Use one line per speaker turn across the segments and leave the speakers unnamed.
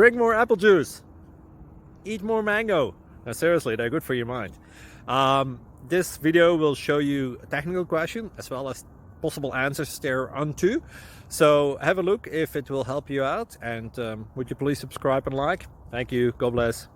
Drink more apple juice. Eat more mango. No, seriously, they're good for your mind. This video will show you a technical question as well as possible answers thereunto. So have a look if it will help you out, and would you please subscribe and like? Thank you. God bless.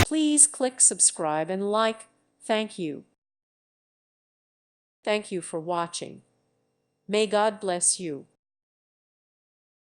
Please click subscribe and like. Thank you. Thank you for watching. May God bless you.